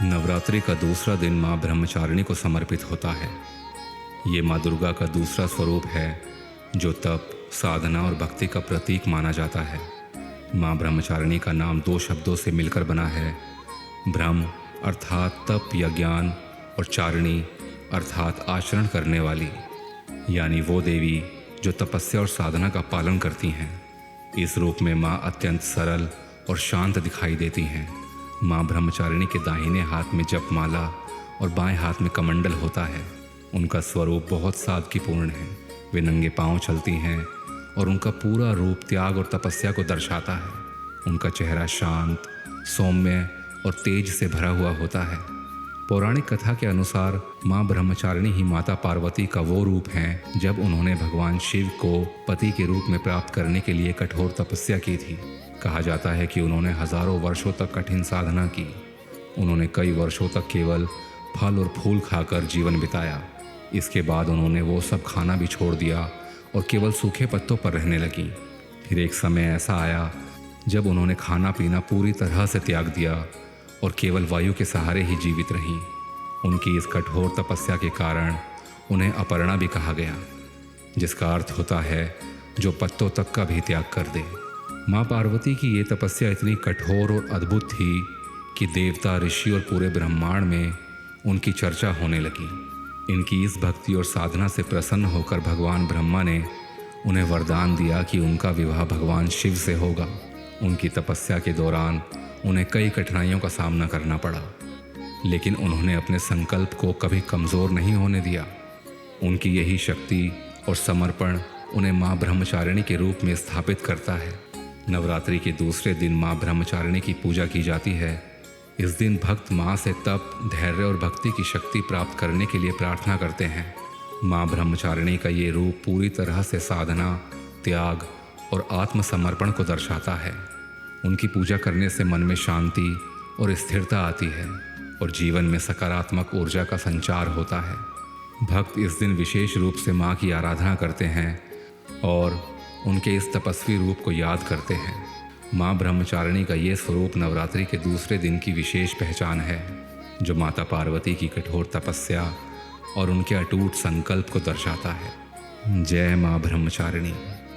नवरात्रि का दूसरा दिन माँ ब्रह्मचारिणी को समर्पित होता है। ये माँ दुर्गा का दूसरा स्वरूप है जो तप, साधना और भक्ति का प्रतीक माना जाता है। माँ ब्रह्मचारिणी का नाम दो शब्दों से मिलकर बना है। ब्रह्म अर्थात तप या ज्ञान और चारिणी अर्थात आचरण करने वाली, यानी वो देवी जो तपस्या और साधना का पालन करती हैं। इस रूप में माँ अत्यंत सरल और शांत दिखाई देती हैं। माँ ब्रह्मचारिणी के दाहिने हाथ में जपमाला और बाएं हाथ में कमंडल होता है। उनका स्वरूप बहुत सादगीपूर्ण है। वे नंगे पांव चलती हैं और उनका पूरा रूप त्याग और तपस्या को दर्शाता है। उनका चेहरा शांत, सौम्य और तेज से भरा हुआ होता है। पौराणिक कथा के अनुसार माँ ब्रह्मचारिणी ही माता पार्वती का वो रूप हैं जब उन्होंने भगवान शिव को पति के रूप में प्राप्त करने के लिए कठोर तपस्या की थी। कहा जाता है कि उन्होंने हजारों वर्षों तक कठिन साधना की। उन्होंने कई वर्षों तक केवल फल और फूल खाकर जीवन बिताया। इसके बाद उन्होंने वो सब खाना भी छोड़ दिया और केवल सूखे पत्तों पर रहने लगी। फिर एक समय ऐसा आया जब उन्होंने खाना पीना पूरी तरह से त्याग दिया और केवल वायु के सहारे ही जीवित रहीं। उनकी इस कठोर तपस्या के कारण उन्हें अपर्णा भी कहा गया, जिसका अर्थ होता है जो पत्तों तक का भी त्याग कर दे। माँ पार्वती की ये तपस्या इतनी कठोर और अद्भुत थी कि देवता, ऋषि और पूरे ब्रह्मांड में उनकी चर्चा होने लगी। इनकी इस भक्ति और साधना से प्रसन्न होकर भगवान ब्रह्मा ने उन्हें वरदान दिया कि उनका विवाह भगवान शिव से होगा। उनकी तपस्या के दौरान उन्हें कई कठिनाइयों का सामना करना पड़ा, लेकिन उन्होंने अपने संकल्प को कभी कमज़ोर नहीं होने दिया। उनकी यही शक्ति और समर्पण उन्हें माँ ब्रह्मचारिणी के रूप में स्थापित करता है। नवरात्रि के दूसरे दिन माँ ब्रह्मचारिणी की पूजा की जाती है। इस दिन भक्त माँ से तप, धैर्य और भक्ति की शक्ति प्राप्त करने के लिए प्रार्थना करते हैं। माँ ब्रह्मचारिणी का ये रूप पूरी तरह से साधना, त्याग और आत्मसमर्पण को दर्शाता है। उनकी पूजा करने से मन में शांति और स्थिरता आती है और जीवन में सकारात्मक ऊर्जा का संचार होता है। भक्त इस दिन विशेष रूप से माँ की आराधना करते हैं और उनके इस तपस्वी रूप को याद करते हैं। माँ ब्रह्मचारिणी का ये स्वरूप नवरात्रि के दूसरे दिन की विशेष पहचान है, जो माता पार्वती की कठोर तपस्या और उनके अटूट संकल्प को दर्शाता है। जय माँ ब्रह्मचारिणी।